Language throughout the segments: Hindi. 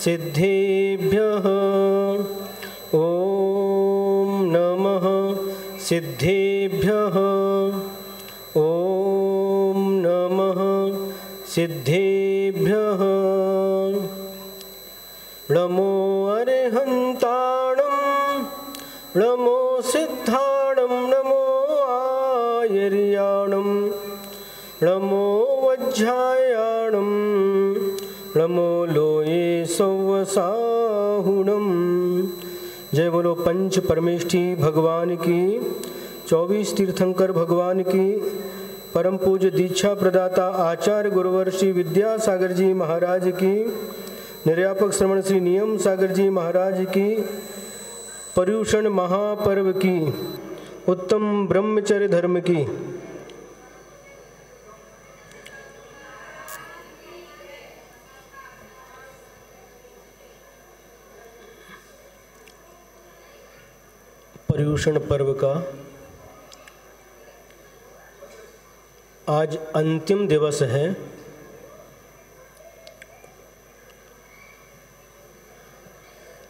सिद्धेभ्यः ॐ नमः सिद्धेभ्यः ॐ नमः सिद्धेभ्यः नमो अरिहन्ताणं नमो सिद्धाणं नमो आयर्याणं नमो वज्रायाणं नमो लोये सौवसाहुणं। जय बोलो पंच परमेष्ठी भगवान की, 24 तीर्थंकर भगवान की, परम पूज्य दीक्षा प्रदाता आचार्य गुरुवर श्री विद्यासागर जी महाराज की, निर्यापक श्रवण श्री नियम सागर जी महाराज की, पर्युषण महापर्व की, उत्तम ब्रह्मचर्य धर्म की, पर्युषण पर्व का आज अंतिम दिवस है।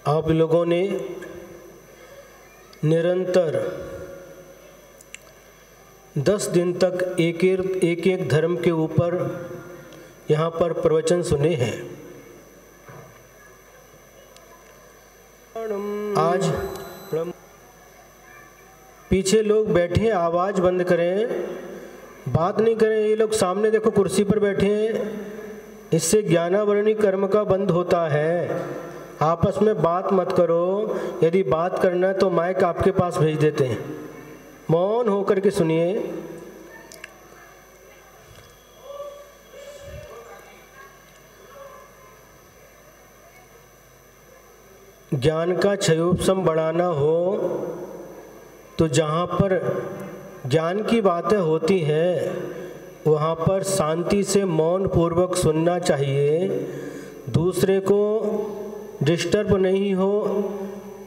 आप लोगों ने निरंतर 10 दिन तक एक एक धर्म के ऊपर यहाँ पर प्रवचन सुने हैं। आज पीछे लोग बैठे, आवाज़ बंद करें, बात नहीं करें। ये लोग सामने देखो कुर्सी पर बैठे हैं, इससे ज्ञानावरणी कर्म का बंद होता है। आपस में बात मत करो। यदि बात करना है तो माइक आपके पास भेज देते हैं, मौन होकर के सुनिए। ज्ञान का क्षयोपशम बढ़ाना हो तो जहाँ पर ज्ञान की बातें होती हैं वहाँ पर शांति से मौन पूर्वक सुनना चाहिए, दूसरे को डिस्टर्ब नहीं हो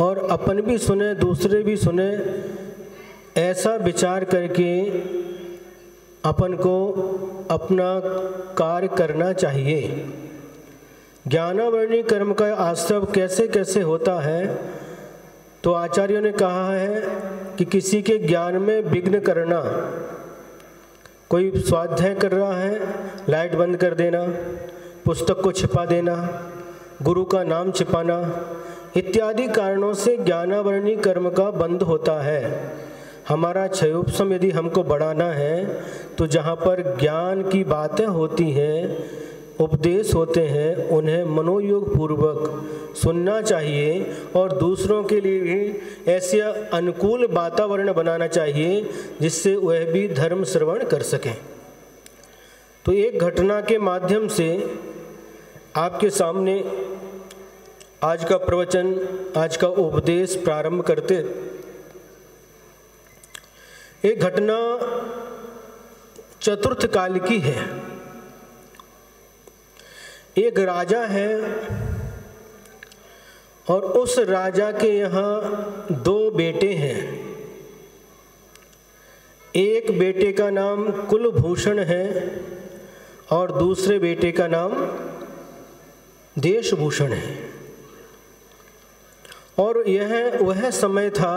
और अपन भी सुने दूसरे भी सुने, ऐसा विचार करके अपन को अपना कार्य करना चाहिए। ज्ञानावरणी कर्म का आश्रव कैसे कैसे होता है तो आचार्यों ने कहा है कि किसी के ज्ञान में विघ्न करना, कोई स्वाध्याय कर रहा है लाइट बंद कर देना, पुस्तक को छिपा देना, गुरु का नाम छिपाना इत्यादि कारणों से ज्ञानावरणी कर्म का बंद होता है। हमारा क्षयोपशम यदि हमको बढ़ाना है तो जहाँ पर ज्ञान की बातें होती हैं, उपदेश होते हैं, उन्हें मनोयोग पूर्वक सुनना चाहिए और दूसरों के लिए भी ऐसे अनुकूल वातावरण बनाना चाहिए जिससे वह भी धर्म श्रवण कर सकें। तो एक घटना के माध्यम से आपके सामने आज का प्रवचन, आज का उपदेश प्रारंभ करते। एक घटना चतुर्थ काल की है। एक राजा है और उस राजा के यहाँ 2 बेटे हैं। एक बेटे का नाम कुलभूषण है और दूसरे बेटे का नाम देशभूषण है। और यह वह समय था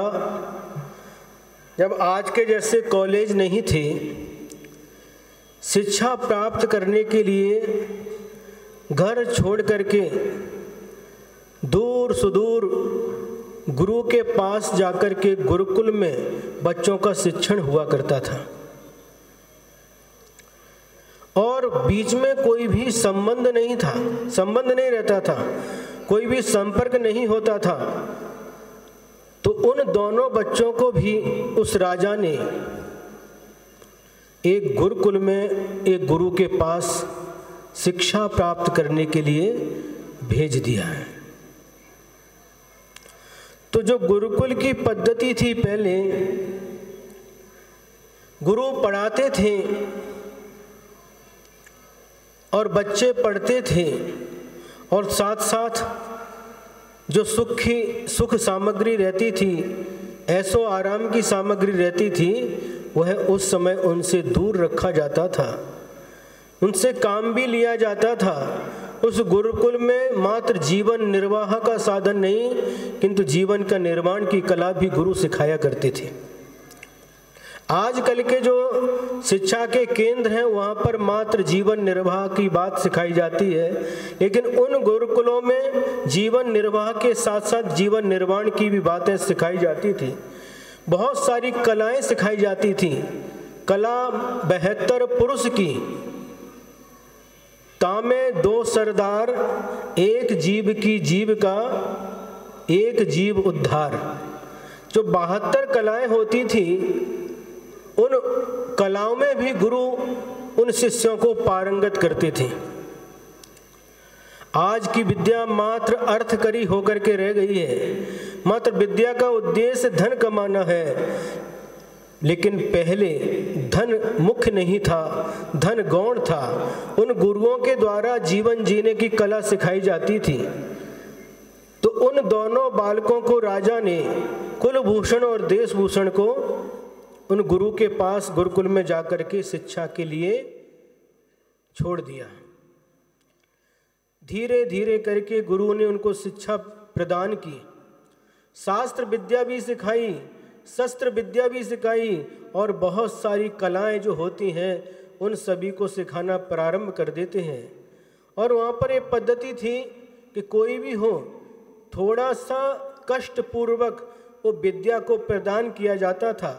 जब आज के जैसे कॉलेज नहीं थे। शिक्षा प्राप्त करने के लिए घर छोड़ करके दूर सुदूर गुरु के पास जाकर के गुरुकुल में बच्चों का शिक्षण हुआ करता था और बीच में कोई भी संबंध नहीं था, संबंध नहीं रहता था, कोई भी संपर्क नहीं होता था। तो उन दोनों बच्चों को भी उस राजा ने एक गुरुकुल में एक गुरु के पास शिक्षा प्राप्त करने के लिए भेज दिया है। तो जो गुरुकुल की पद्धति थी, पहले गुरु पढ़ाते थे और बच्चे पढ़ते थे और साथ साथ जो सुख सामग्री रहती थी, ऐसो आराम की सामग्री रहती थी, वह उस समय उनसे दूर रखा जाता था। उनसे काम भी लिया जाता था उस गुरुकुल में मात्र जीवन निर्वाह का साधन नहीं, किंतु जीवन का निर्माण की कला भी गुरु सिखाया करते थे। आजकल के जो शिक्षा के केंद्र हैं वहाँ पर मात्र जीवन निर्वाह की बात सिखाई जाती है, लेकिन उन गुरुकुलों में जीवन निर्वाह के साथ साथ जीवन निर्माण की भी बातें सिखाई जाती थी। बहुत सारी कलाएं सिखाई जाती थी। कला 72 पुरुष की, तामे 2 सरदार, एक जीव की जीविका, एक जीव उद्धार। जो 72 कलाएं होती थी, उन कलाओं में भी गुरु उन शिष्यों को पारंगत करते थे। आज की विद्या मात्र अर्थकरी होकर के रह गई है। मात्र विद्या का उद्देश्य धन कमाना है, लेकिन पहले धन मुख्य नहीं था, धन गौण था। उन गुरुओं के द्वारा जीवन जीने की कला सिखाई जाती थी। तो उन दोनों बालकों को राजा ने कुलभूषण और देशभूषण को उन गुरु के पास गुरुकुल में जाकर के शिक्षा के लिए छोड़ दिया। धीरे धीरे करके गुरु ने उनको शिक्षा प्रदान की, शास्त्र विद्या भी सिखाई, शस्त्र विद्या भी सिखाई, और बहुत सारी कलाएं जो होती हैं उन सभी को सिखाना प्रारंभ कर देते हैं। और वहाँ पर एक पद्धति थी कि कोई भी हो, थोड़ा सा कष्टपूर्वक वो विद्या को प्रदान किया जाता था।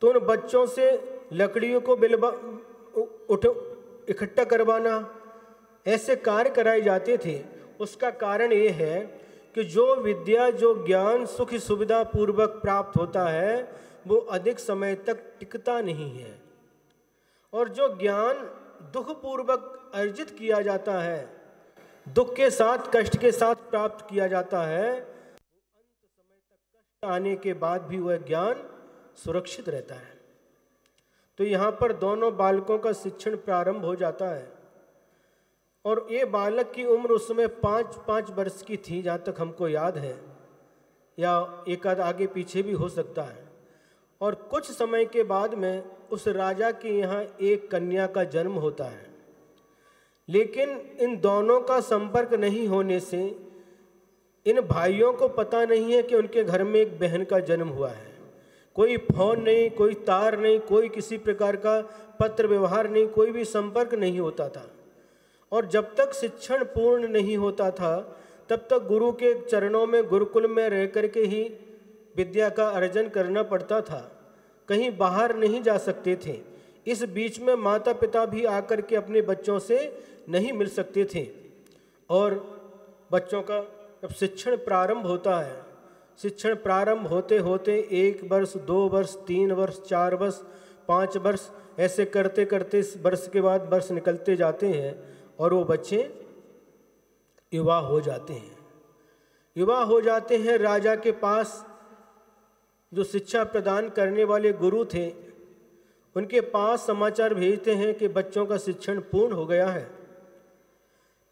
तो उन बच्चों से लकड़ियों को इकट्ठा करवाना, ऐसे कार्य कराए जाते थे। उसका कारण ये है कि जो विद्या, जो ज्ञान सुख सुविधा पूर्वक प्राप्त होता है वो अधिक समय तक टिकता नहीं है, और जो ज्ञान दुख पूर्वक अर्जित किया जाता है, दुख के साथ कष्ट के साथ प्राप्त किया जाता है, अंत समय तक कष्ट आने के बाद भी वह ज्ञान सुरक्षित रहता है। तो यहाँ पर दोनों बालकों का शिक्षण प्रारंभ हो जाता है। और ये बालक की उम्र उस समय 5 वर्ष की थी, जहाँ तक हमको याद है, या एक आध आगे पीछे भी हो सकता है। और कुछ समय के बाद में उस राजा के यहाँ एक कन्या का जन्म होता है, लेकिन इन दोनों का संपर्क नहीं होने से इन भाइयों को पता नहीं है कि उनके घर में एक बहन का जन्म हुआ है। कोई फोन नहीं, कोई तार नहीं, कोई किसी प्रकार का पत्र व्यवहार नहीं, कोई भी संपर्क नहीं होता था। और जब तक शिक्षण पूर्ण नहीं होता था तब तक गुरु के चरणों में गुरुकुल में रह कर के ही विद्या का अर्जन करना पड़ता था, कहीं बाहर नहीं जा सकते थे। इस बीच में माता पिता भी आकर के अपने बच्चों से नहीं मिल सकते थे। और बच्चों का जब शिक्षण प्रारंभ होता है, शिक्षण प्रारंभ होते होते 1 वर्ष, 2 वर्ष, 3 वर्ष, 4 वर्ष, 5 वर्ष, ऐसे करते करते वर्ष के बाद वर्ष निकलते जाते हैं और वो बच्चे युवा हो जाते हैं। युवा हो जाते हैं, राजा के पास जो शिक्षा प्रदान करने वाले गुरु थे उनके पास समाचार भेजते हैं कि बच्चों का शिक्षण पूर्ण हो गया है।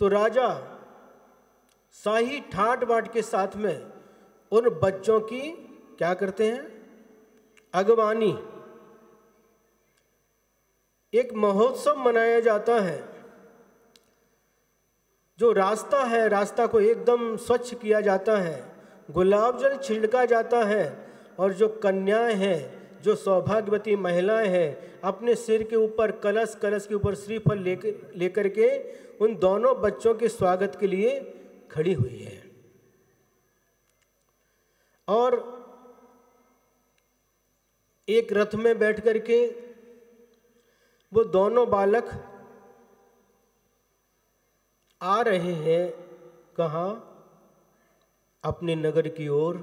तो राजा शाही ठाट बाट के साथ में उन बच्चों की क्या करते हैं, अगवानी, एक महोत्सव मनाया जाता है। जो रास्ता है, रास्ता को एकदम स्वच्छ किया जाता है, गुलाब जल छिड़का जाता है, और जो कन्याएं हैं, जो सौभाग्यवती महिलाएं हैं, अपने सिर के ऊपर कलश, कलश के ऊपर श्रीफल लेकर के उन दोनों बच्चों के स्वागत के लिए खड़ी हुई है। और एक रथ में बैठ करके वो दोनों बालक आ रहे हैं, कहाँ, अपने नगर की ओर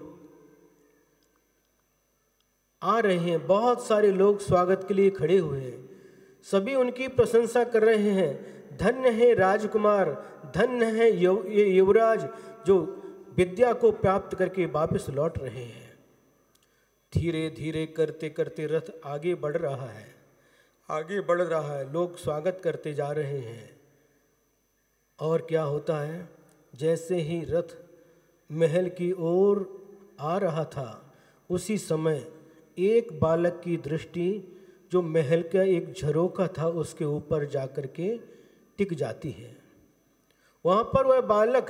आ रहे हैं। बहुत सारे लोग स्वागत के लिए खड़े हुए हैं, सभी उनकी प्रशंसा कर रहे हैं। धन्य है राजकुमार, धन्य है ये युवराज जो विद्या को प्राप्त करके वापस लौट रहे हैं। धीरे धीरे करते करते रथ आगे बढ़ रहा है, आगे बढ़ रहा है, लोग स्वागत करते जा रहे हैं। और क्या होता है, जैसे ही रथ महल की ओर आ रहा था उसी समय एक बालक की दृष्टि जो महल का एक झरोखा था उसके ऊपर जाकर के टिक जाती है। वहाँ पर वह बालक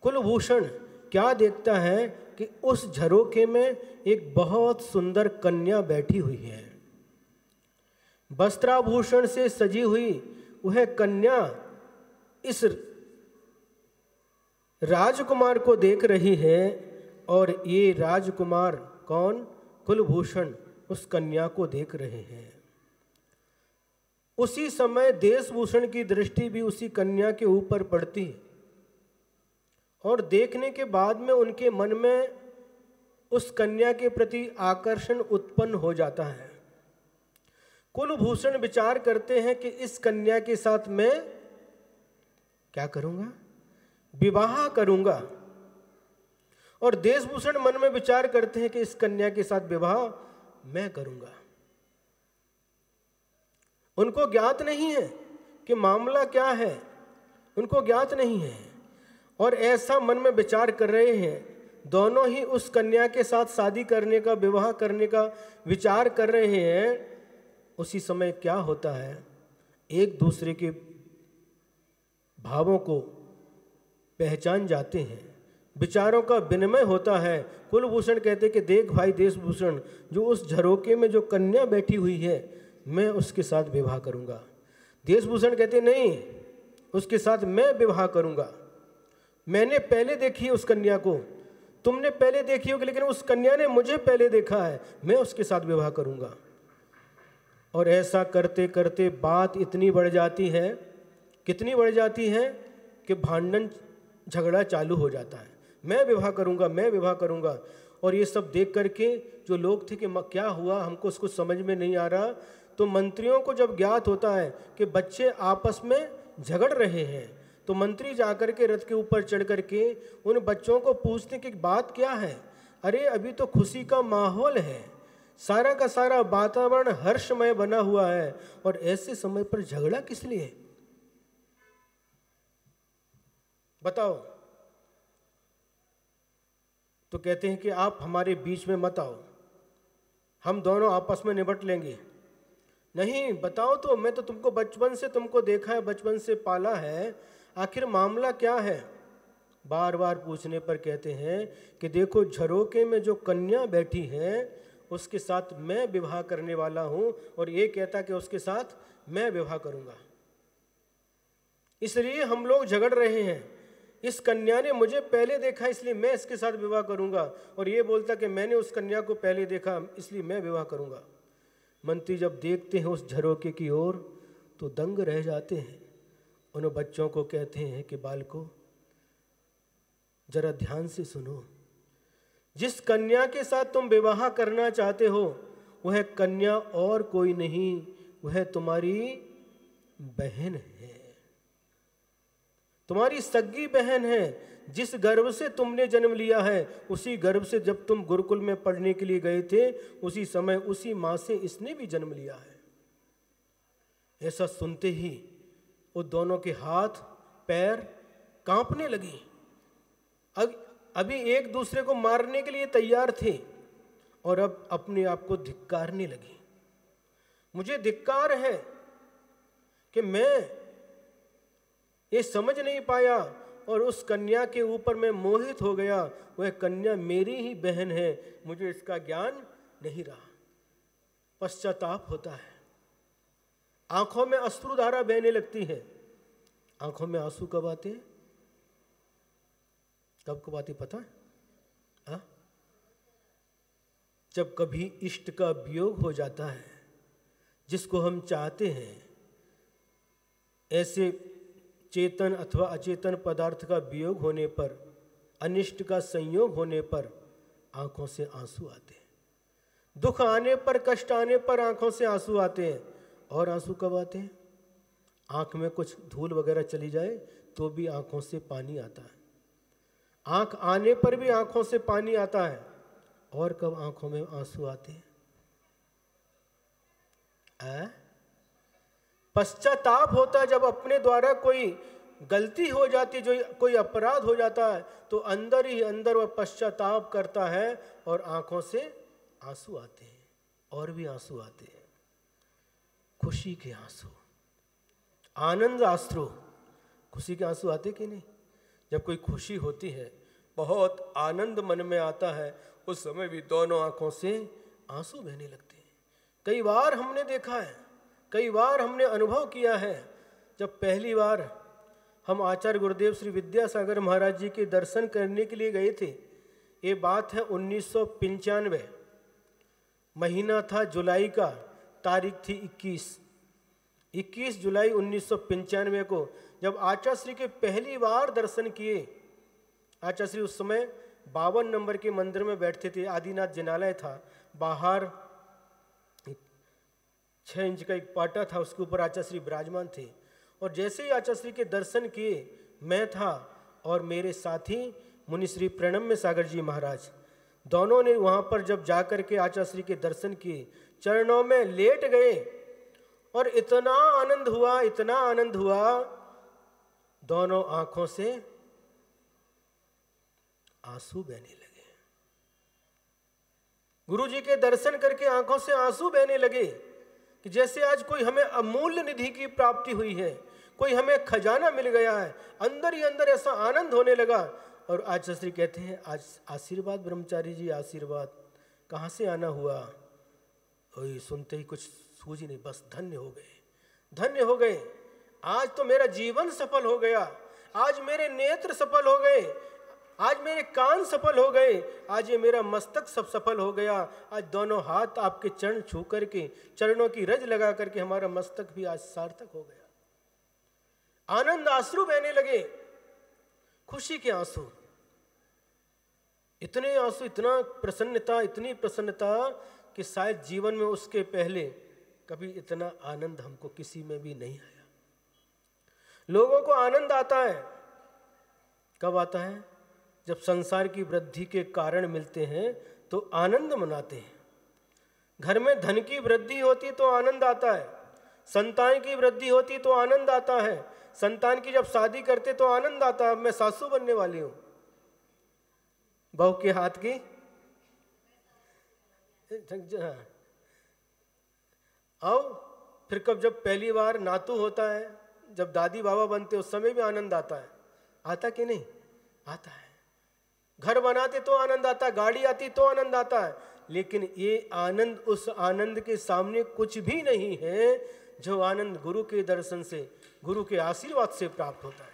कुलभूषण क्या देखता है कि उस झरोखे में एक बहुत सुंदर कन्या बैठी हुई है। वस्त्राभूषण से सजी हुई वह कन्या इस राजकुमार को देख रही है और ये राजकुमार कौन? कुलभूषण उस कन्या को देख रहे हैं। उसी समय देशभूषण की दृष्टि भी उसी कन्या के ऊपर पड़ती है और देखने के बाद में उनके मन में उस कन्या के प्रति आकर्षण उत्पन्न हो जाता है। कुलभूषण विचार करते हैं कि इस कन्या के साथ मैं क्या करूंगा? विवाह करूंगा। और देशभूषण मन में विचार करते हैं कि इस कन्या के साथ विवाह मैं करूंगा। उनको ज्ञात नहीं है कि मामला क्या है, उनको ज्ञात नहीं है और ऐसा मन में विचार कर रहे हैं। दोनों ही उस कन्या के साथ शादी करने का, विवाह करने का विचार कर रहे हैं। उसी समय क्या होता है, एक दूसरे के भावों को पहचान जाते हैं, विचारों का विनिमय होता है। कुलभूषण कहते कि देख भाई देशभूषण, जो उस झरोके में जो कन्या बैठी हुई है मैं उसके साथ विवाह करूंगा। देशभूषण कहते नहीं, उसके साथ मैं विवाह करूंगा। मैंने पहले देखी उस कन्या को, तुमने पहले देखी होगी लेकिन उस कन्या ने मुझे पहले देखा है, मैं उसके साथ विवाह करूंगा। और ऐसा करते करते बात इतनी बढ़ जाती है, कितनी बढ़ जाती है कि भांडन झगड़ा चालू हो जाता है। मैं विवाह करूंगा, मैं विवाह करूंगा। और ये सब देख करके जो लोग थे कि क्या हुआ, हमको उसको समझ में नहीं आ रहा। तो मंत्रियों को जब ज्ञात होता है कि बच्चे आपस में झगड़ रहे हैं तो मंत्री जाकर के रथ के ऊपर चढ़ करके उन बच्चों को पूछते कि बात क्या है। अरे अभी तो खुशी का माहौल है, सारा का सारा वातावरण हर्षमय बना हुआ है और ऐसे समय पर झगड़ा किस लिए? बताओ। तो कहते हैं कि आप हमारे बीच में मत आओ, हम दोनों आपस में निपट लेंगे। नहीं, बताओ तो, मैं तो तुमको बचपन से तुमको देखा है, बचपन से पाला है, आखिर मामला क्या है? बार बार पूछने पर कहते हैं कि देखो झरोके में जो कन्या बैठी है उसके साथ मैं विवाह करने वाला हूं और ये कहता कि उसके साथ मैं विवाह करूंगा, इसलिए हम लोग झगड़ रहे हैं। इस कन्या ने मुझे पहले देखा इसलिए मैं इसके साथ विवाह करूंगा, और ये बोलता कि मैंने उस कन्या को पहले देखा इसलिए मैं विवाह करूंगा। मंत्री जब देखते हैं उस झरोके की ओर तो दंग रह जाते हैं। उन बच्चों को कहते हैं कि बालकों जरा ध्यान से सुनो, जिस कन्या के साथ तुम विवाह करना चाहते हो वह कन्या और कोई नहीं, वह तुम्हारी बहन है, तुम्हारी सगी बहन है। जिस गर्भ से तुमने जन्म लिया है उसी गर्भ से जब तुम गुरुकुल में पढ़ने के लिए गए थे उसी समय उसी माँ से इसने भी जन्म लिया है। ऐसा सुनते ही वो दोनों के हाथ पैर कांपने लगे। अभी एक दूसरे को मारने के लिए तैयार थे और अब अपने आप को धिक्कारने लगे। मुझे धिक्कार है कि मैं ये समझ नहीं पाया और उस कन्या के ऊपर मैं मोहित हो गया। वह कन्या मेरी ही बहन है, मुझे इसका ज्ञान नहीं रहा। पश्चाताप होता है, आंखों में अश्रुधारा बहने लगती है। आंखों में आंसू कब आते हैं? कब आते पता है? हाँ? जब कभी इष्ट का वियोग हो जाता है, जिसको हम चाहते हैं, ऐसे चेतन अथवा अचेतन पदार्थ का वियोग होने पर, अनिष्ट का संयोग होने पर आंखों से आंसू आते हैं। दुख आने पर, कष्ट आने पर आंखों से आंसू आते हैं। और आंसू कब आते हैं? आंख में कुछ धूल वगैरह चली जाए तो भी आंखों से पानी आता है। आंख आने पर भी आंखों से पानी आता है। और कब आंखों में आंसू आते हैं? पश्चाताप होता है, जब अपने द्वारा कोई गलती हो जाती, जो कोई अपराध हो जाता है तो अंदर ही अंदर वह पश्चाताप करता है और आंखों से आंसू आते हैं। और भी आंसू आते हैं, खुशी के आंसू, आनंद आश्रु, खुशी के आंसू आते कि नहीं? जब कोई खुशी होती है, बहुत आनंद मन में आता है, उस समय भी दोनों आंखों से आंसू बहने लगते हैं। कई बार हमने देखा है, कई बार हमने अनुभव किया है, जब पहली बार हम आचार्य गुरुदेव श्री विद्यासागर महाराज जी के दर्शन करने के लिए गए थे। ये बात है 1995, महीना था जुलाई का, तारीख थी 21 जुलाई 1995 को, जब आचार्य श्री के पहली बार दर्शन किए। आचार्य श्री उस समय 52 नंबर के मंदिर में बैठते थे, आदिनाथ जिनालय था, बाहर 6 इंच का एक पाटा था, उसके ऊपर आचार्य श्री विराजमान थे। और जैसे ही आचार्य श्री के दर्शन किए, मैं था और मेरे साथी मुनि श्री प्रणम्य सागर जी महाराज, दोनों ने वहाँ पर जब जाकर के आचार्य श्री के दर्शन किए, चरणों में लेट गए और इतना आनंद हुआ, इतना आनंद हुआ, दोनों आंखों से आंसू बहने लगे। गुरु जी के दर्शन करके आंखों से आंसू बहने लगे कि जैसे आज कोई हमें अमूल्य निधि की प्राप्ति हुई है, कोई हमें खजाना मिल गया है, अंदर ही अंदर ऐसा आनंद होने लगा। और आचार्य श्री कहते हैं, आज आशीर्वाद ब्रह्मचारी जी, आशीर्वाद कहाँ से आना हुआ? वही सुनते ही कुछ सूझ ही नहीं, बस धन्य हो गए, धन्य हो गए। आज तो मेरा जीवन सफल हो गया, आज मेरे नेत्र सफल हो गए, आज मेरे कान सफल हो गए, आज ये मेरा मस्तक सब सफल हो गया। आज दोनों हाथ आपके चरण छू करके, चरणों की रज लगा करके हमारा मस्तक भी आज सार्थक हो गया। आनंद आंसू बहने लगे, खुशी के आंसू, इतने आंसू, इतना प्रसन्नता, इतनी प्रसन्नता कि शायद जीवन में उसके पहले कभी इतना आनंद हमको किसी में भी नहीं आया। लोगों को आनंद आता है, कब आता है? जब संसार की वृद्धि के कारण मिलते हैं तो आनंद मनाते हैं। घर में धन की वृद्धि होती तो आनंद आता है, संतान की वृद्धि होती तो आनंद आता है, संतान की जब शादी करते तो आनंद आता है। मैं सासू बनने वाली हूं, बहू के हाथ की, आओ। फिर कब जब पहली बार नातू होता है, जब दादी बाबा बनते, उस समय भी आनंद आता है। आता कि नहीं? आता है। घर बनाते तो आनंद आता है, गाड़ी आती तो आनंद आता है, लेकिन ये आनंद उस आनंद के सामने कुछ भी नहीं है जो आनंद गुरु के दर्शन से, गुरु के आशीर्वाद से प्राप्त होता है।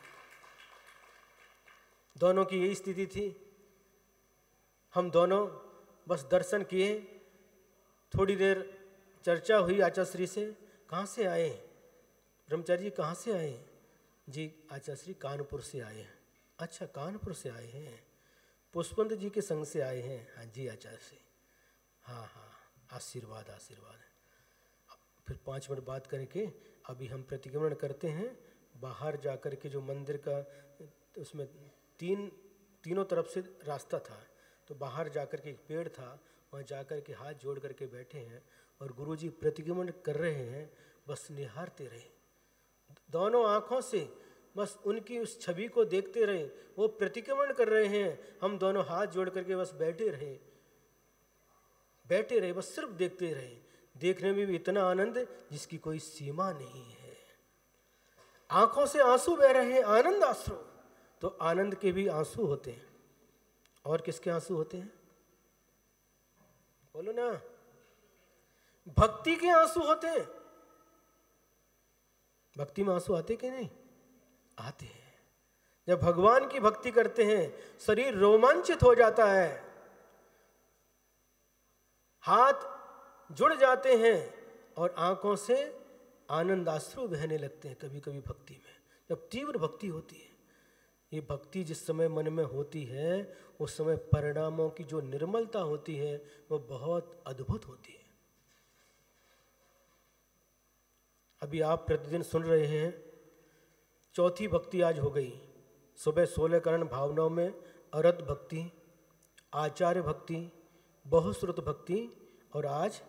दोनों की यही स्थिति थी। हम दोनों बस दर्शन किए, थोड़ी देर चर्चा हुई आचार्य श्री से, कहाँ से आए ब्रह्मचारी जी, कहाँ से आए? जी आचार्य श्री कानपुर से आए हैं। अच्छा, कानपुर से आए हैं, पुष्पवंत जी के संग से आए हैं? हाँ जी आचार्य श्री। हाँ हाँ, आशीर्वाद आशीर्वाद। फिर 5 मिनट बात करके अभी हम प्रतिक्रमण करते हैं। बाहर जाकर के जो मंदिर का, उसमें तीनों तरफ से रास्ता था, तो बाहर जाकर के एक पेड़ था, वहाँ जाकर के हाथ जोड़ करके बैठे हैं और गुरुजी प्रतिक्रमण कर रहे हैं। बस निहारते रहे, दोनों आँखों से बस उनकी उस छवि को देखते रहे। वो प्रतिक्रमण कर रहे हैं, हम दोनों हाथ जोड़ करके बस बैठे रहे, बस सिर्फ देखते रहे। देखने में भी इतना आनंद जिसकी कोई सीमा नहीं है। आंखों से आंसू बह रहे हैं, आनंद आंसू। तो आनंद के भी आंसू होते हैं। और किसके आंसू होते हैं? बोलो ना। भक्ति के आंसू होते हैं। भक्ति में आंसू आते कि नहीं? आते हैं। जब भगवान की भक्ति करते हैं, शरीर रोमांचित हो जाता है, हाथ जुड़ जाते हैं और आंखों से आनंद आश्रु बहने लगते हैं। कभी कभी भक्ति में जब तीव्र भक्ति होती है, ये भक्ति जिस समय मन में होती है, उस समय परिणामों की जो निर्मलता होती है वो बहुत अद्भुत होती है। अभी आप प्रतिदिन सुन रहे हैं, चौथी भक्ति आज हो गई। सुबह 16 करण भावनाओं में अरत भक्ति, आचार्य भक्ति, बहुश्रुत भक्ति और आज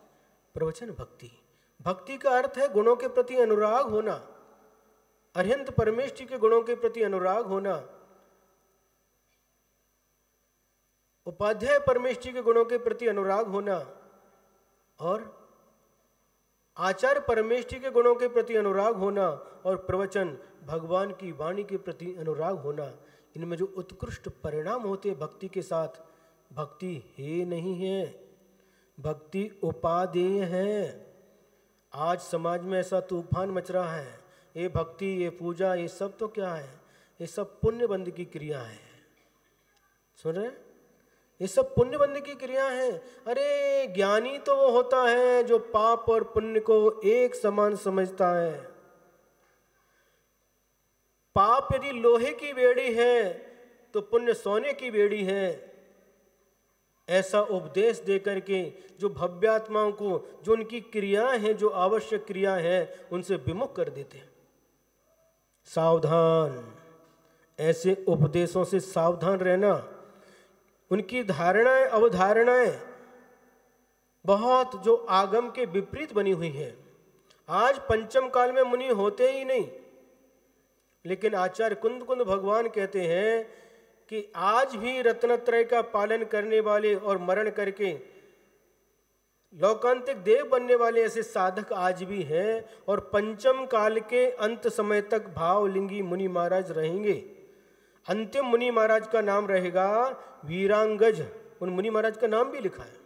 प्रवचन भक्ति। भक्ति का अर्थ है गुणों के प्रति अनुराग होना, अरिहंत परमेश्वर के गुणों के प्रति अनुराग होना, उपाध्याय परमेश्वर के गुणों के प्रति अनुराग होना और आचार परमेष्ठी के गुणों के प्रति अनुराग होना और प्रवचन भगवान की वाणी के प्रति अनुराग होना, इनमें जो उत्कृष्ट परिणाम होते हैं भक्ति के साथ, भक्ति है नहीं है, भक्ति उपादेय है। आज समाज में ऐसा तूफान मच रहा है, ये भक्ति, ये पूजा, ये सब तो क्या है, ये सब पुण्यबंध की क्रिया है। सुन रहे, ये सब पुण्यबंध की क्रिया है। अरे ज्ञानी तो वो होता है जो पाप और पुण्य को एक समान समझता है। पाप यदि लोहे की बेड़ी है तो पुण्य सोने की बेड़ी है। ऐसा उपदेश देकर के जो भव्यात्माओं को, जो उनकी क्रियाएं हैं, जो आवश्यक क्रिया है, उनसे विमुख कर देते हैं। सावधान, ऐसे उपदेशों से सावधान रहना। उनकी धारणाएं, अवधारणाएं बहुत जो आगम के विपरीत बनी हुई हैं। आज पंचम काल में मुनि होते ही नहीं, लेकिन आचार्य कुंद कुंद भगवान कहते हैं कि आज भी रत्नत्रय का पालन करने वाले और मरण करके लौकांतिक देव बनने वाले ऐसे साधक आज भी हैं, और पंचम काल के अंत समय तक भावलिंगी मुनि महाराज रहेंगे। अंतिम मुनि महाराज का नाम रहेगा वीरांगज, उन मुनि महाराज का नाम भी लिखा है।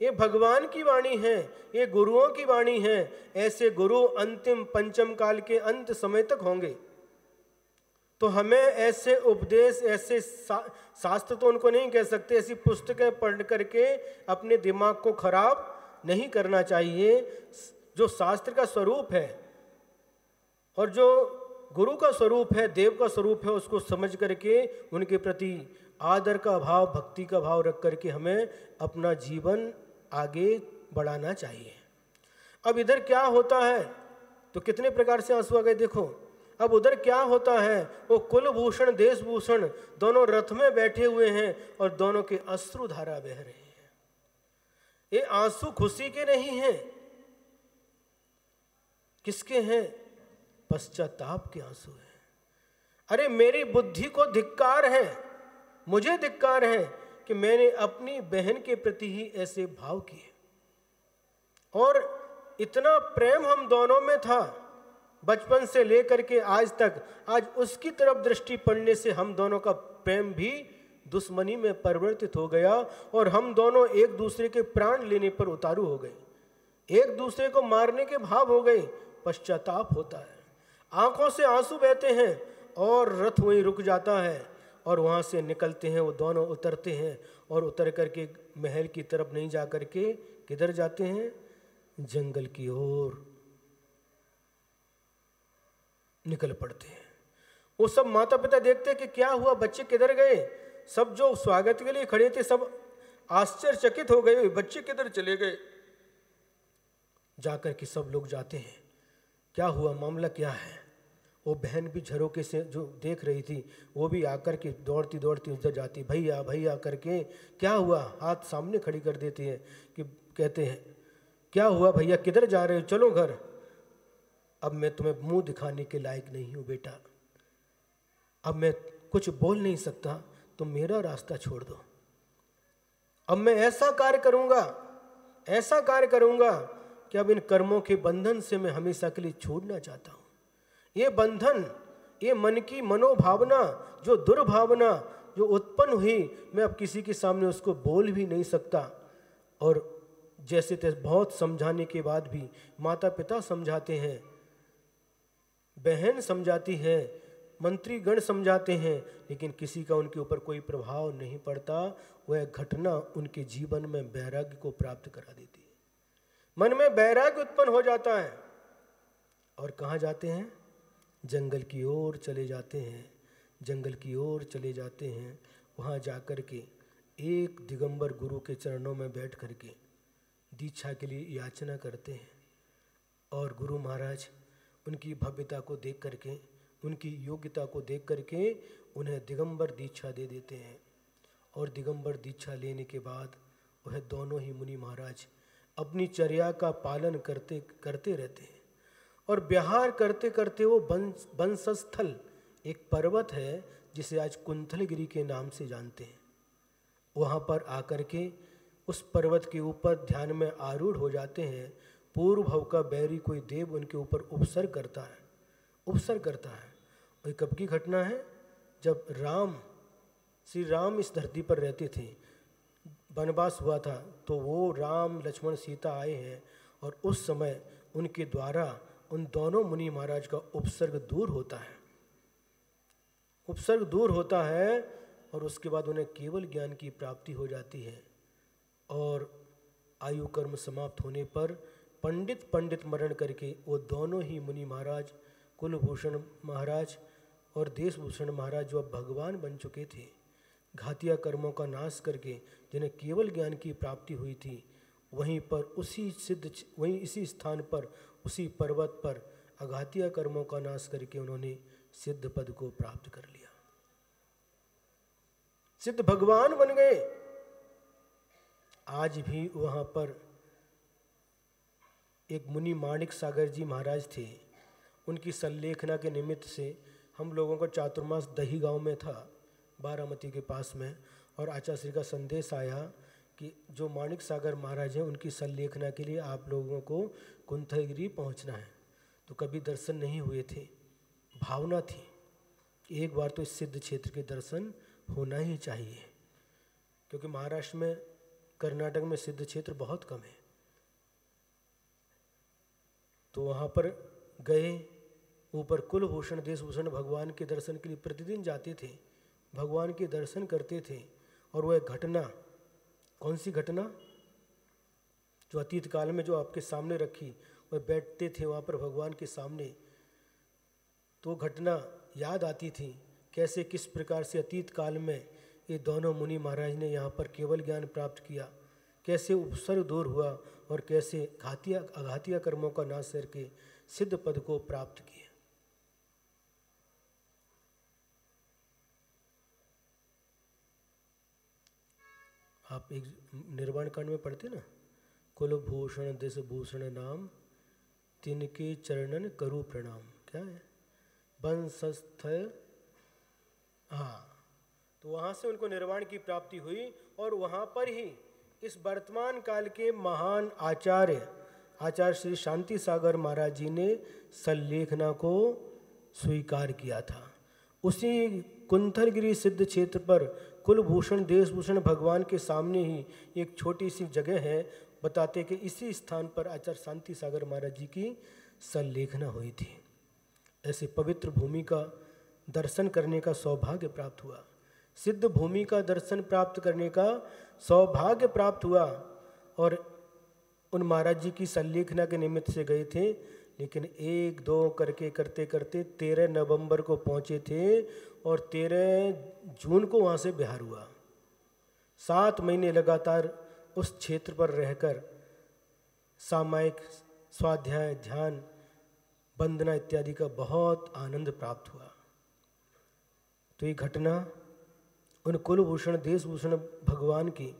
ये भगवान की वाणी है, ये गुरुओं की वाणी है। ऐसे गुरु अंतिम पंचम काल के अंत समय तक होंगे। तो हमें ऐसे उपदेश, ऐसे शास्त्र तो उनको नहीं कह सकते, ऐसी पुस्तकें पढ़ करके अपने दिमाग को खराब नहीं करना चाहिए। जो शास्त्र का स्वरूप है और जो गुरु का स्वरूप है, देव का स्वरूप है, उसको समझ करके उनके प्रति आदर का भाव, भक्ति का भाव रख करके हमें अपना जीवन आगे बढ़ाना चाहिए। अब इधर क्या होता है, तो कितने प्रकार से आंसू आ गए देखो। अब उधर क्या होता है, वो कुलभूषण देशभूषण दोनों रथ में बैठे हुए हैं और दोनों के अश्रु धारा बह रहे हैं। ये आंसू खुशी के नहीं हैं, किसके हैं? पश्चाताप के आंसू हैं। अरे मेरी बुद्धि को धिक्कार है, मुझे धिक्कार है कि मैंने अपनी बहन के प्रति ही ऐसे भाव किए, और इतना प्रेम हम दोनों में था बचपन से लेकर के आज तक। आज उसकी तरफ दृष्टि पड़ने से हम दोनों का प्रेम भी दुश्मनी में परिवर्तित हो गया, और हम दोनों एक दूसरे के प्राण लेने पर उतारू हो गए, एक दूसरे को मारने के भाव हो गए। पश्चाताप होता है, आंखों से आंसू बहते हैं, और रथ वहीं रुक जाता है, और वहाँ से निकलते हैं वो दोनों, उतरते हैं, और उतर करके महल की तरफ नहीं जा करके किधर जाते हैं? जंगल की ओर निकल पड़ते हैं। वो सब माता पिता देखते हैं कि क्या हुआ, बच्चे किधर गए। सब जो स्वागत के लिए खड़े थे सब आश्चर्यचकित हो गए, बच्चे किधर चले गए। जाकर के सब लोग जाते हैं, क्या हुआ, मामला क्या है। वो बहन भी झरोके से जो देख रही थी, वो भी आकर के दौड़ती दौड़ती उधर जाती, भैया भैया करके, क्या हुआ, हाथ सामने खड़ी कर देती है कि कहते हैं क्या हुआ भैया, किधर जा रहे हो, चलो घर। अब मैं तुम्हें मुंह दिखाने के लायक नहीं हूँ बेटा, अब मैं कुछ बोल नहीं सकता, तुम मेरा रास्ता छोड़ दो। अब मैं ऐसा कार्य करूँगा, ऐसा कार्य करूँगा कि अब इन कर्मों के बंधन से मैं हमेशा के लिए छोड़ना चाहता हूँ। ये बंधन, ये मन की मनोभावना, जो दुर्भावना जो उत्पन्न हुई, मैं अब किसी के सामने उसको बोल भी नहीं सकता। और जैसे तैसे बहुत समझाने के बाद भी, माता पिता समझाते हैं, बहन समझाती है, मंत्रीगण समझाते हैं, लेकिन किसी का उनके ऊपर कोई प्रभाव नहीं पड़ता। वह घटना उनके जीवन में वैराग्य को प्राप्त करा देती है, मन में वैराग्य उत्पन्न हो जाता है। और कहाँ जाते हैं? जंगल की ओर चले जाते हैं, जंगल की ओर चले जाते हैं। वहाँ जाकर के एक दिगंबर गुरु के चरणों में बैठ करके दीक्षा के लिए याचना करते हैं, और गुरु महाराज उनकी भव्यता को देख करके, उनकी योग्यता को देख करके उन्हें दिगंबर दीक्षा दे देते हैं। और दिगंबर दीक्षा लेने के बाद वह दोनों ही मुनि महाराज अपनी चर्या का पालन करते करते रहते हैं, और विहार करते करते वो बंसस्थल, एक पर्वत है जिसे आज कुंथलगिरी के नाम से जानते हैं, वहाँ पर आकर के उस पर्वत के ऊपर ध्यान में आरूढ़ हो जाते हैं। पूर्व भव का बैरी कोई देव उनके ऊपर उपसर्ग करता है, उपसर्ग करता है। और कब की घटना है? जब श्री राम इस धरती पर रहते थे, वनवास हुआ था, तो वो राम लक्ष्मण सीता आए हैं और उस समय उनके द्वारा उन दोनों मुनि महाराज का उपसर्ग दूर होता है, उपसर्ग दूर होता है और उसके बाद उन्हें केवल ज्ञान की प्राप्ति हो जाती है। और आयु कर्म समाप्त होने पर पंडित मरण करके वो दोनों ही मुनि महाराज, कुलभूषण महाराज और देशभूषण महाराज, जो अब भगवान बन चुके थे, घातिया कर्मों का नाश करके जिन्हें केवल ज्ञान की प्राप्ति हुई थी, वहीं पर वहीं इसी स्थान पर, उसी पर्वत पर अघातिया कर्मों का नाश करके उन्होंने सिद्ध पद को प्राप्त कर लिया, सिद्ध भगवान बन गए। आज भी वहाँ पर एक मुनि माणिक सागर जी महाराज थे, उनकी संलेखना के निमित्त से हम लोगों को चातुर्मास दही गांव में था, बारामती के पास में, और आचार्य श्री का संदेश आया कि जो माणिक सागर महाराज हैं उनकी संलेखना के लिए आप लोगों को कुंथलगिरी पहुंचना है। तो कभी दर्शन नहीं हुए थे, भावना थी कि एक बार तो इस सिद्ध क्षेत्र के दर्शन होना ही चाहिए, क्योंकि महाराष्ट्र में, कर्नाटक में सिद्ध क्षेत्र बहुत कम है। तो वहाँ पर गए, ऊपर कुलभूषण देशभूषण भगवान के दर्शन के लिए प्रतिदिन जाते थे, भगवान के दर्शन करते थे। और वह घटना, कौन सी घटना? जो अतीत काल में जो आपके सामने रखी, वह बैठते थे वहाँ पर भगवान के सामने, तो घटना याद आती थी कैसे किस प्रकार से अतीत काल में ये दोनों मुनि महाराज ने यहाँ पर केवल ज्ञान प्राप्त किया, कैसे उपसर्ग दूर हुआ और कैसे अघातिया कर्मों का नाश करके सिद्ध पद को प्राप्त किया। आप एक निर्वाण कांड में पढ़ते ना, कुलभूषण देशभूषण नाम तिनके चरणन करु प्रणाम, क्या है? वंशस्थ, हाँ। तो वहाँ से उनको निर्वाण की प्राप्ति हुई और वहाँ पर ही इस वर्तमान काल के महान आचार्य श्री शांति सागर महाराज जी ने संलेखना को स्वीकार किया था। उसी कुंथलगिरी सिद्ध क्षेत्र पर कुलभूषण देशभूषण भगवान के सामने ही एक छोटी सी जगह है, बताते कि इसी स्थान पर आचार्य शांति सागर महाराज जी की संलेखना हुई थी। ऐसे पवित्र भूमि का दर्शन करने का सौभाग्य प्राप्त हुआ, सिद्ध भूमि का दर्शन प्राप्त करने का सौभाग्य प्राप्त हुआ। और उन महाराज जी की संलेखना के निमित्त से गए थे, लेकिन 1-2 करके करते करते 13 नवंबर को पहुँचे थे और 13 जून को वहाँ से बिहार हुआ। 7 महीने लगातार उस क्षेत्र पर रहकर सामायिक स्वाध्याय, ध्यान, वंदना इत्यादि का बहुत आनंद प्राप्त हुआ। तो ये घटना उन कुलभूषण देशभूषण भगवान की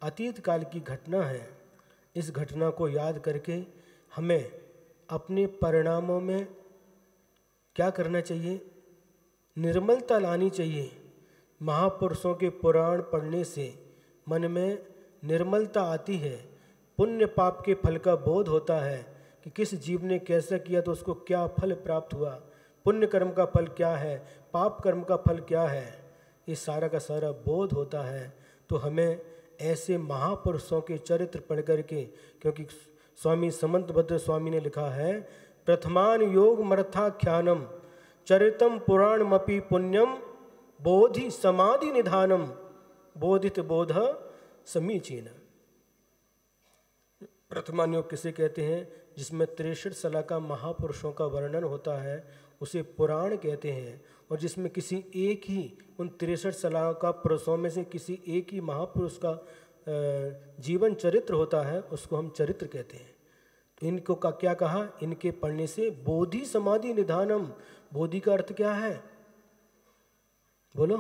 अतीत काल की घटना है। इस घटना को याद करके हमें अपने परिणामों में क्या करना चाहिए? निर्मलता लानी चाहिए। महापुरुषों के पुराण पढ़ने से मन में निर्मलता आती है, पुण्य पाप के फल का बोध होता है कि किस जीव ने कैसा किया तो उसको क्या फल प्राप्त हुआ, पुण्य कर्म का फल क्या है, पाप कर्म का फल क्या है, ये सारा का सारा बोध होता है। तो हमें ऐसे महापुरुषों के चरित्र पढ़ करके, क्योंकि स्वामी समंतभद्र स्वामी ने लिखा है, प्रथमान योग मर्थाख्यानम चरितम पुराणमपि पुण्यम बोधि समाधि निधानम बोधित बोध समीचीन। प्रथमान योग किसे कहते हैं? जिसमें 63 सलाह का महापुरुषों का वर्णन होता है, उसे पुराण कहते हैं। और जिसमें किसी एक ही उन 63 सलाह का पुरुषों में से किसी एक ही महापुरुष का जीवन चरित्र होता है, उसको हम चरित्र कहते हैं। तो इनको का क्या कहा? इनके पढ़ने से बोधि समाधि निधानम। बोधि का अर्थ क्या है? बोलो।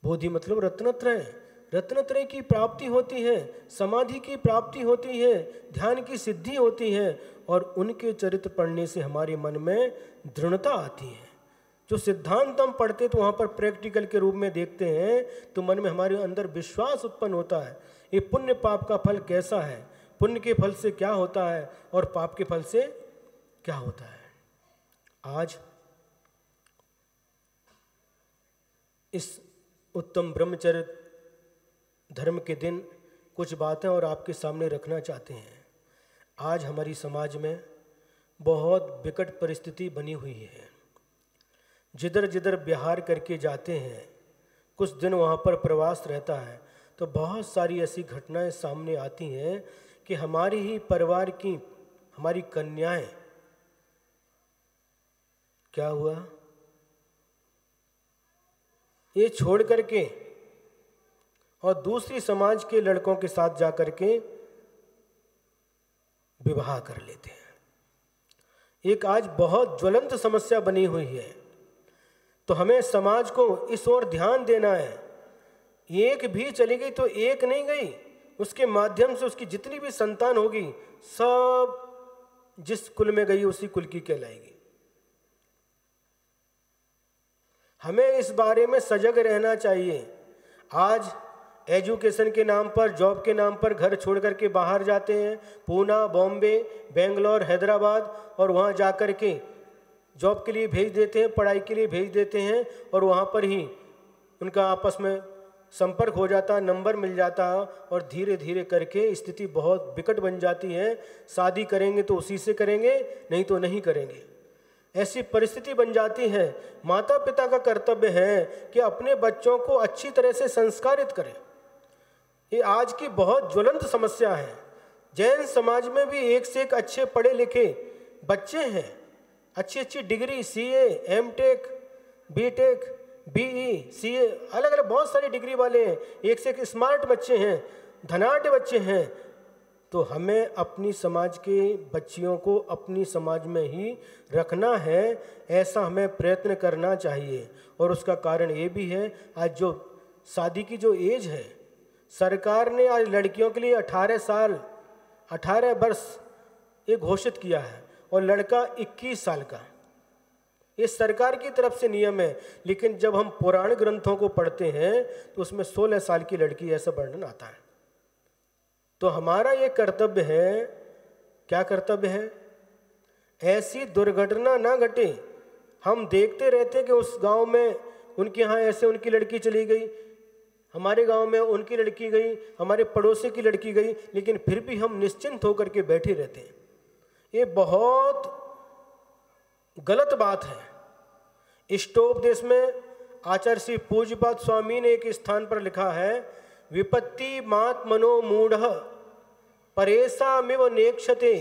बोधि मतलब रत्नत्रय, रत्नत्रय की प्राप्ति होती है, समाधि की प्राप्ति होती है, ध्यान की सिद्धि होती है। और उनके चरित्र पढ़ने से हमारे मन में दृढ़ता आती है। जो सिद्धांत हम पढ़ते तो वहाँ पर प्रैक्टिकल के रूप में देखते हैं तो मन में हमारे अंदर विश्वास उत्पन्न होता है। ये पुण्य पाप का फल कैसा है, पुण्य के फल से क्या होता है और पाप के फल से क्या होता है। आज इस उत्तम ब्रह्मचर्य धर्म के दिन कुछ बातें और आपके सामने रखना चाहते हैं। आज हमारी समाज में बहुत विकट परिस्थिति बनी हुई है। जिधर जिधर बिहार करके जाते हैं, कुछ दिन वहाँ पर प्रवास रहता है, तो बहुत सारी ऐसी घटनाएं सामने आती हैं कि हमारी ही परिवार की हमारी कन्याएं, क्या हुआ, ये छोड़ करके और दूसरी समाज के लड़कों के साथ जाकर के विवाह कर लेते हैं। एक आज बहुत ज्वलंत समस्या बनी हुई है, तो हमें समाज को इस ओर ध्यान देना है। एक भी चली गई तो एक नहीं गई, उसके माध्यम से उसकी जितनी भी संतान होगी सब जिस कुल में गई उसी कुल की कहलाएगी। हमें इस बारे में सजग रहना चाहिए। आज एजुकेशन के नाम पर, जॉब के नाम पर घर छोड़ करके बाहर जाते हैं, पूना, बॉम्बे, बेंगलोर, हैदराबाद, और वहाँ जाकर के जॉब के लिए भेज देते हैं, पढ़ाई के लिए भेज देते हैं, और वहाँ पर ही उनका आपस में संपर्क हो जाता, नंबर मिल जाता, और धीरे धीरे करके स्थिति बहुत विकट बन जाती है। शादी करेंगे तो उसी से करेंगे, नहीं तो नहीं करेंगे, ऐसी परिस्थिति बन जाती है। माता पिता का कर्तव्य है कि अपने बच्चों को अच्छी तरह से संस्कारित करें। ये आज की बहुत ज्वलंत समस्या है। जैन समाज में भी एक से एक अच्छे पढ़े लिखे बच्चे हैं, अच्छी अच्छी degree, CA, MTech, BTech, BE, CA, अलग अलग बहुत सारी डिग्री वाले हैं, एक से एक स्मार्ट बच्चे हैं, धनाढ़ बच्चे हैं। तो हमें अपनी समाज के बच्चियों को अपनी समाज में ही रखना है, ऐसा हमें प्रयत्न करना चाहिए। और उसका कारण ये भी है, आज जो शादी की जो एज है, सरकार ने आज लड़कियों के लिए 18 वर्ष ये घोषित किया है, और लड़का 21 साल का। ये सरकार की तरफ से नियम है, लेकिन जब हम पुराण ग्रंथों को पढ़ते हैं तो उसमें 16 साल की लड़की ऐसा वर्णन आता है। तो हमारा ये कर्तव्य है, क्या कर्तव्य है, ऐसी दुर्घटना ना घटे। हम देखते रहते कि उस गांव में उनके यहाँ ऐसे उनकी लड़की चली गई, हमारे गांव में उनकी लड़की गई, हमारे पड़ोसी की लड़की गई, लेकिन फिर भी हम निश्चिंत होकर के बैठे रहते हैं। ये बहुत गलत बात है। इष्टोपदेश में आचार्य श्री पूज्यपाद स्वामी ने एक स्थान पर लिखा है, विपत्ति मात मनो मूढ़ परेशामिव नेक्षते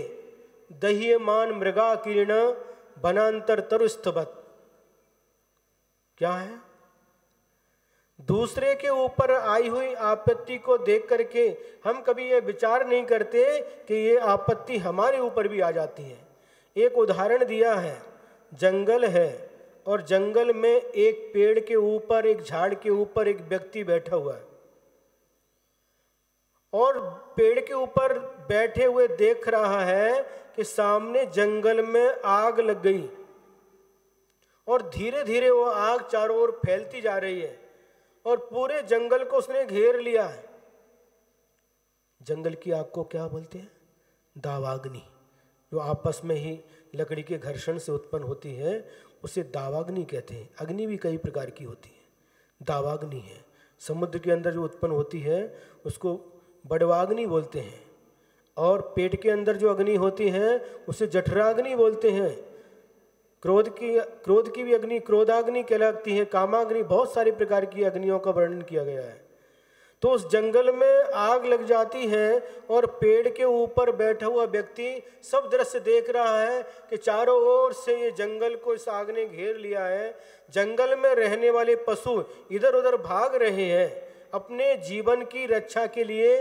दह्यमान मृगा किरण वनांतर तरुस्थवत। क्या है, दूसरे के ऊपर आई हुई आपत्ति को देख करके हम कभी ये विचार नहीं करते कि ये आपत्ति हमारे ऊपर भी आ जाती है। एक उदाहरण दिया है, जंगल है और जंगल में एक पेड़ के ऊपर, एक झाड़ के ऊपर एक व्यक्ति बैठा हुआ है, और पेड़ के ऊपर बैठे हुए देख रहा है कि सामने जंगल में आग लग गई, और धीरे धीरे वो आग चारों ओर फैलती जा रही है, और पूरे जंगल को उसने घेर लिया है। जंगल की आग को क्या बोलते हैं, दावाग्नि, जो आपस में ही लकड़ी के घर्षण से उत्पन्न होती है, उसे दावाग्नि कहते हैं। अग्नि भी कई प्रकार की होती है, दावाग्नि है। समुद्र के अंदर जो उत्पन्न होती है उसको बड़वाग्नि बोलते हैं, और पेट के अंदर जो अग्नि होती है उसे जठराग्नि बोलते हैं। क्रोध की भी अग्नि क्रोधाग्नि कहलाती है, कामाग्नि, बहुत सारे प्रकार की अग्नियों का वर्णन किया गया है। तो उस जंगल में आग लग जाती है, और पेड़ के ऊपर बैठा हुआ व्यक्ति सब दृश्य देख रहा है कि चारों ओर से ये जंगल को इस आग ने घेर लिया है। जंगल में रहने वाले पशु इधर उधर भाग रहे हैं, अपने जीवन की रक्षा के लिए,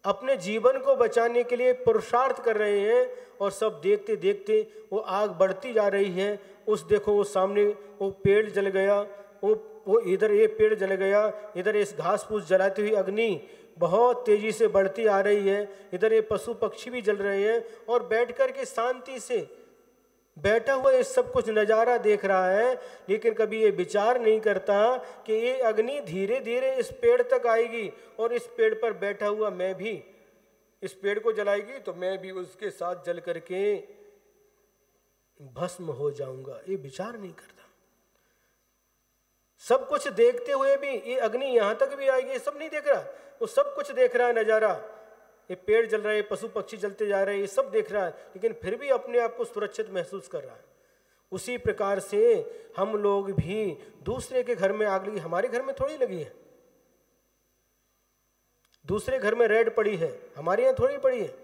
अपने जीवन को बचाने के लिए पुरुषार्थ कर रहे हैं, और सब देखते देखते वो आग बढ़ती जा रही है। उस देखो वो सामने वो पेड़ जल गया, वो इधर ये पेड़ जल गया, इधर इस घास फूस जलाती हुई अग्नि बहुत तेजी से बढ़ती आ रही है, इधर ये पशु पक्षी भी जल रहे हैं, और बैठ कर के शांति से बैठा हुआ ये सब कुछ नज़ारा देख रहा है। लेकिन कभी ये विचार नहीं करता कि ये अग्नि धीरे धीरे इस पेड़ तक आएगी, और इस पेड़ पर बैठा हुआ मैं भी इस पेड़ को जलाएगी तो मैं भी उसके साथ जल करके भस्म हो जाऊंगा, ये विचार नहीं करता। सब कुछ देखते हुए भी ये अग्नि यहां तक भी आएगी, ये सब नहीं देख रहा, वो सब कुछ देख रहा है नजारा, ये पेड़ जल रहे हैं, पशु पक्षी जलते जा रहे हैं, ये सब देख रहा है, लेकिन फिर भी अपने आप को सुरक्षित महसूस कर रहा है। उसी प्रकार से हम लोग भी दूसरे के घर में आग लगी, हमारे घर में थोड़ी लगी है, दूसरे घर में रेड पड़ी है, हमारे यहाँ थोड़ी पड़ी है,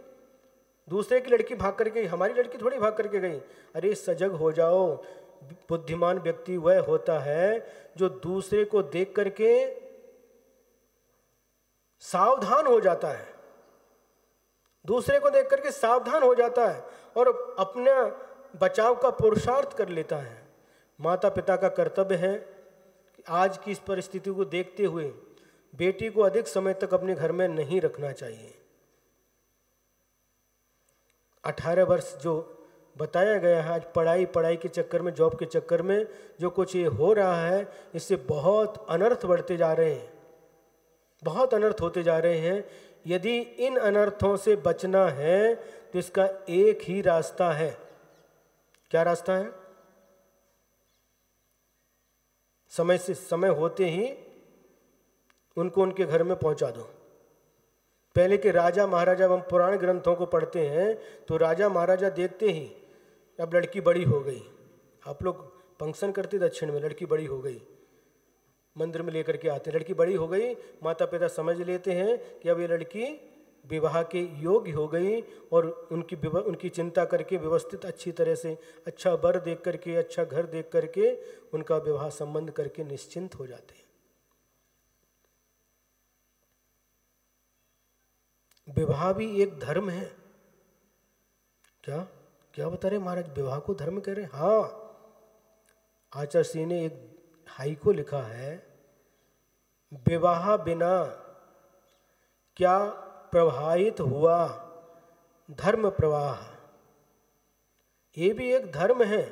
दूसरे की लड़की भाग करके गई, हमारी लड़की थोड़ी भाग करके गई। अरे सजग हो जाओ। बुद्धिमान व्यक्ति वह होता है जो दूसरे को देख करके सावधान हो जाता है, दूसरे को देख करके सावधान हो जाता है और अपना बचाव का पुरुषार्थ कर लेता है। माता पिता का कर्तव्य है कि आज की इस परिस्थिति को देखते हुए बेटी को अधिक समय तक अपने घर में नहीं रखना चाहिए। 18 वर्ष जो बताया गया है, आज पढ़ाई के चक्कर में, जॉब के चक्कर में जो कुछ ये हो रहा है, इससे बहुत अनर्थ बढ़ते जा रहे हैं, बहुत अनर्थ होते जा रहे हैं। यदि इन अनर्थों से बचना है तो इसका एक ही रास्ता है। क्या रास्ता है? समय से समय होते ही उनको उनके घर में पहुंचा दो। पहले के राजा महाराजा, हम पुराण ग्रंथों को पढ़ते हैं तो राजा महाराजा देखते ही अब लड़की बड़ी हो गई, आप लोग फंक्शन करते दक्षिण में, लड़की बड़ी हो गई, मंदिर में लेकर के आते हैं, लड़की बड़ी हो गई, माता पिता समझ लेते हैं कि अब ये लड़की विवाह के योग्य हो गई और उनकी चिंता करके व्यवस्थित अच्छी तरह से अच्छा वर देख करके, अच्छा घर देख करके उनका विवाह संबंध करके निश्चिंत हो जाते हैं। विवाह भी एक धर्म है। क्या क्या बता रहे महाराज, विवाह को धर्म कह रहे? हाँ, आचार्य श्री ने एक हाई को लिखा है, विवाह बिना क्या प्रवाहित हुआ धर्म प्रवाह। ये भी एक धर्म है,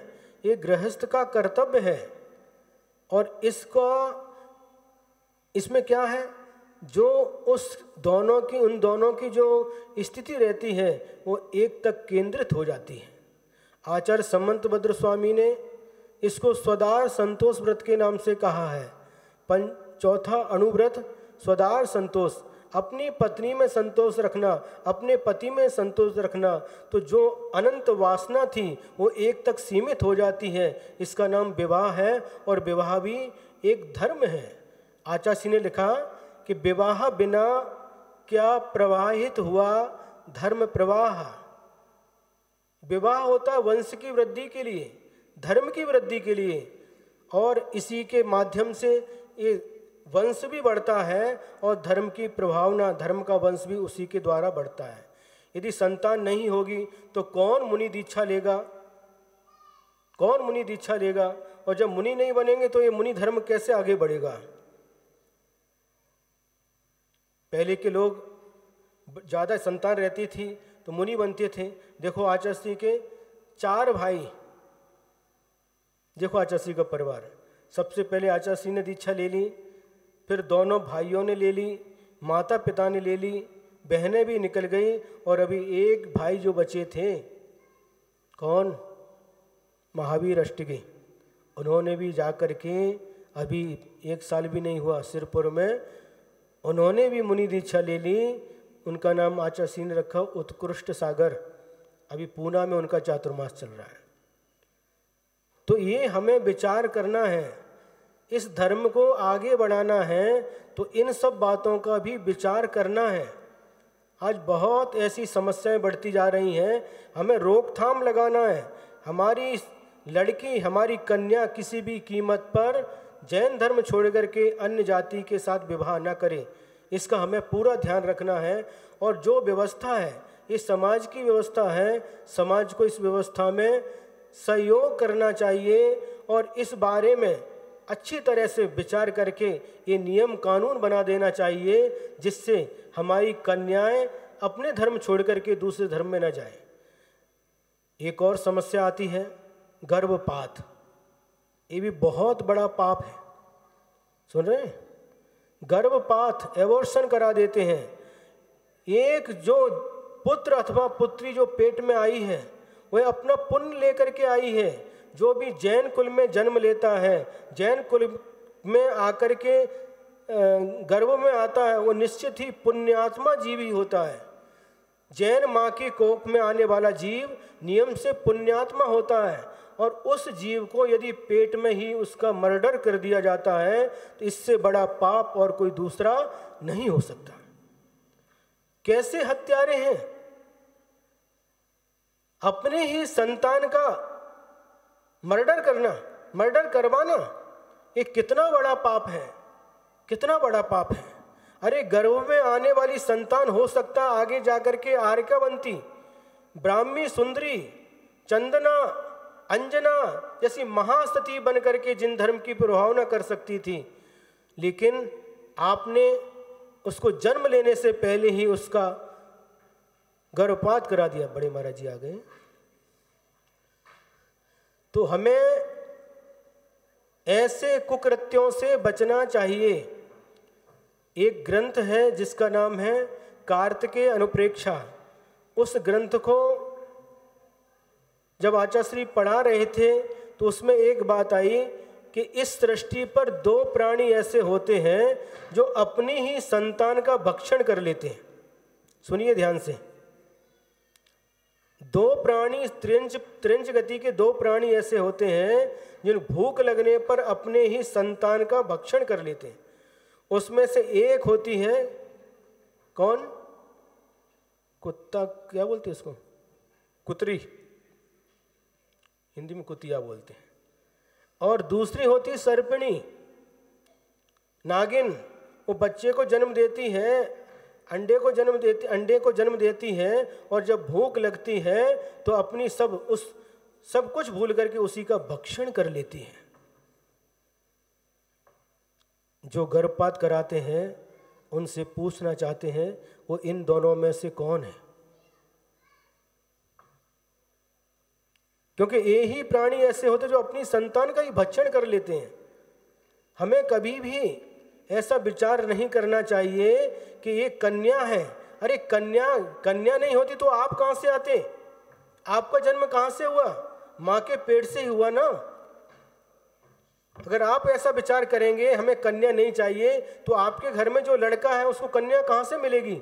ये गृहस्थ का कर्तव्य है। और इसमें क्या है, जो उन दोनों की जो स्थिति रहती है वो एक तक केंद्रित हो जाती है। आचार्य समंतभद्र स्वामी ने इसको स्वदार संतोष व्रत के नाम से कहा है। चौथा अणुव्रत स्वदार संतोष, अपनी पत्नी में संतोष रखना, अपने पति में संतोष रखना, तो जो अनंत वासना थी वो एक तक सीमित हो जाती है। इसका नाम विवाह है और विवाह भी एक धर्म है। आचार्य ने लिखा कि विवाह बिना क्या प्रवाहित हुआ धर्म प्रवाह। विवाह होता वंश की वृद्धि के लिए, धर्म की वृद्धि के लिए, और इसी के माध्यम से ये वंश भी बढ़ता है और धर्म की प्रभावना, धर्म का वंश भी उसी के द्वारा बढ़ता है। यदि संतान नहीं होगी तो कौन मुनि दीक्षा लेगा, कौन मुनि दीक्षा लेगा? और जब मुनि नहीं बनेंगे तो ये मुनि धर्म कैसे आगे बढ़ेगा? पहले के लोग ज़्यादा संतान रहती थी तो मुनि बनते थे। देखो आचार्य श्री के 4 भाई, देखो आचार्य श्री का परिवार। सबसे पहले आचार्य श्री ने दीक्षा ले ली, फिर दोनों भाइयों ने ले ली, माता पिता ने ले ली, बहनें भी निकल गई, और अभी एक भाई जो बचे थे, कौन? महावीर अष्टगी, उन्होंने भी जा कर के अभी 1 साल भी नहीं हुआ, सिरपुर में उन्होंने भी मुनि दीक्षा ले ली। उनका नाम आचार्य श्री ने रखा उत्कृष्ट सागर। अभी पूना में उनका चातुर्मास चल रहा है। तो ये हमें विचार करना है, इस धर्म को आगे बढ़ाना है तो इन सब बातों का भी विचार करना है। आज बहुत ऐसी समस्याएं बढ़ती जा रही हैं, हमें रोकथाम लगाना है। हमारी लड़की, हमारी कन्या किसी भी कीमत पर जैन धर्म छोड़ करके अन्य जाति के साथ विवाह न करे, इसका हमें पूरा ध्यान रखना है। और जो व्यवस्था है ये समाज की व्यवस्था है, समाज को इस व्यवस्था में सहयोग करना चाहिए और इस बारे में अच्छी तरह से विचार करके ये नियम कानून बना देना चाहिए, जिससे हमारी कन्याएं अपने धर्म छोड़ करके दूसरे धर्म में न जाए। एक और समस्या आती है गर्भपात। ये भी बहुत बड़ा पाप है, सुन रहे हैं? गर्भपात, एबॉर्शन करा देते हैं। एक जो पुत्र अथवा पुत्री जो पेट में आई है वह अपना पुण्य लेकर के आई है। जो भी जैन कुल में जन्म लेता है, जैन कुल में आकर के गर्भ में आता है, वो निश्चित ही पुण्यात्मा जीव ही होता है। जैन माँ की कोख में आने वाला जीव नियम से पुण्यात्मा होता है, और उस जीव को यदि पेट में ही उसका मर्डर कर दिया जाता है तो इससे बड़ा पाप और कोई दूसरा नहीं हो सकता। कैसे हत्यारे हैं, अपने ही संतान का मर्डर करना, मर्डर करवाना, ये कितना बड़ा पाप है, कितना बड़ा पाप है। अरे गर्भ में आने वाली संतान हो सकता आगे जाकर के आर्कावंती, ब्राह्मी सुंदरी, चंदना, अंजना जैसी महासती बन करके जिन धर्म की प्रभावना कर सकती थी, लेकिन आपने उसको जन्म लेने से पहले ही उसका गर्भपात करा दिया। बड़े महाराज जी आ गए। तो हमें ऐसे कुकृत्यों से बचना चाहिए। एक ग्रंथ है जिसका नाम है कार्तिकेय अनुप्रेक्षा। उस ग्रंथ को जब आचार्य श्री पढ़ा रहे थे तो उसमें एक बात आई कि इस सृष्टि पर दो प्राणी ऐसे होते हैं जो अपनी ही संतान का भक्षण कर लेते हैं। सुनिए ध्यान से, दो प्राणी त्रिंच गति के दो प्राणी ऐसे होते हैं जिन भूख लगने पर अपने ही संतान का भक्षण कर लेते हैं। उसमें से एक होती है कौन, कुत्ता, क्या बोलते हैं उसको, कुतरी, हिंदी में कुतिया बोलते हैं। और दूसरी होती सर्पिणी, नागिन। वो बच्चे को जन्म देती है, अंडे को जन्म देती है, और जब भूख लगती है तो अपनी सब कुछ भूल करके उसी का भक्षण कर लेती है। जो गर्भपात कराते हैं उनसे पूछना चाहते हैं वो इन दोनों में से कौन है, क्योंकि ये ही प्राणी ऐसे होते जो अपनी संतान का ही भक्षण कर लेते हैं। हमें कभी भी ऐसा विचार नहीं करना चाहिए कि ये कन्या है। अरे कन्या नहीं होती तो आप कहाँ से आते, आपका जन्म कहाँ से हुआ, माँ के पेट से ही हुआ ना। अगर आप ऐसा विचार करेंगे हमें कन्या नहीं चाहिए, तो आपके घर में जो लड़का है उसको कन्या कहाँ से मिलेगी।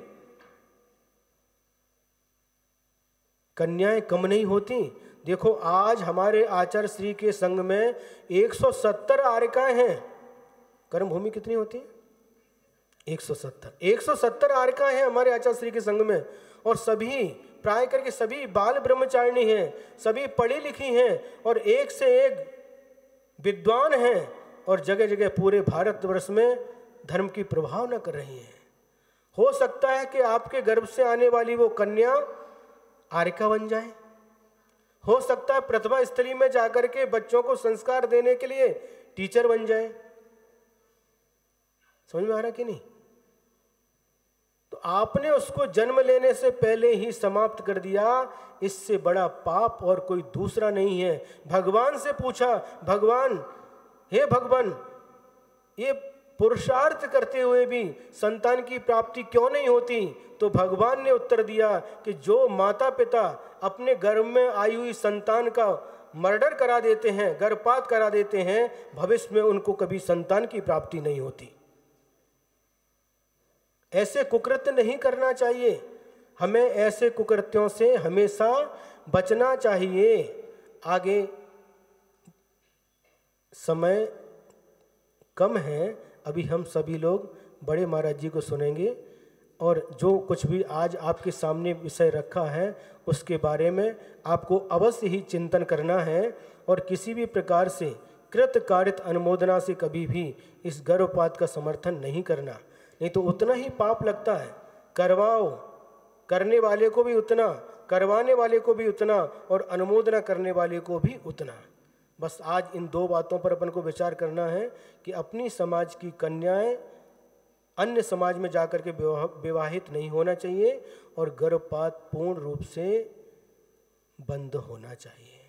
कन्याएं कम नहीं होती। देखो आज हमारे आचार्य श्री के संघ में 170 आर्काएं हैं। कर्म भूमि कितनी होती है, 170 आर्काएं हैं हमारे आचार्य श्री के संघ में, और सभी प्राय करके सभी बाल ब्रह्मचारिणी हैं, सभी पढ़ी लिखी हैं और एक से एक विद्वान हैं, और जगह जगह पूरे भारतवर्ष में धर्म की प्रभावना कर रही हैं। हो सकता है कि आपके गर्भ से आने वाली वो कन्या आर्का बन जाए, हो सकता है प्रतिभा स्थली में जाकर के बच्चों को संस्कार देने के लिए टीचर बन जाए। समझ में आ रहा कि नहीं। तो आपने उसको जन्म लेने से पहले ही समाप्त कर दिया, इससे बड़ा पाप और कोई दूसरा नहीं है। भगवान से पूछा, भगवान, हे भगवान, ये पुरुषार्थ करते हुए भी संतान की प्राप्ति क्यों नहीं होती। तो भगवान ने उत्तर दिया कि जो माता पिता अपने गर्भ में आई हुई संतान का मर्डर करा देते हैं, गर्भपात करा देते हैं, भविष्य में उनको कभी संतान की प्राप्ति नहीं होती। ऐसे कुकृत्य नहीं करना चाहिए। हमें ऐसे कुकृत्यों से हमेशा बचना चाहिए। आगे समय कम है, अभी हम सभी लोग बड़े महाराज जी को सुनेंगे, और जो कुछ भी आज आपके सामने विषय रखा है उसके बारे में आपको अवश्य ही चिंतन करना है, और किसी भी प्रकार से कृतकार्यत अनुमोदना से कभी भी इस गर्भपात का समर्थन नहीं करना, नहीं तो उतना ही पाप लगता है। करवाओ, करने वाले को भी उतना, करवाने वाले को भी उतना, और अनुमोदना करने वाले को भी उतना। बस आज इन दो बातों पर अपन को विचार करना है कि अपनी समाज की कन्याएं अन्य समाज में जाकर के विवाहित नहीं होना चाहिए, और गर्भपात पूर्ण रूप से बंद होना चाहिए।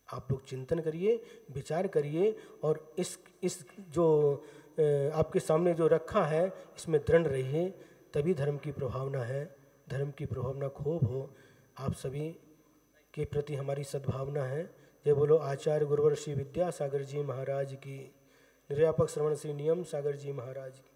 आप लोग चिंतन करिए, विचार करिए, और इस जो आपके सामने जो रखा है इसमें दृढ़ रहिए, तभी धर्म की प्रभावना है। धर्म की प्रभावना खूब हो। आप सभी के प्रति हमारी सद्भावना है। जय बोलो आचार्य गुरुवर श्री विद्यासागर जी महाराज की, निर्यापक श्रवण श्री नियम सागर जी महाराज की।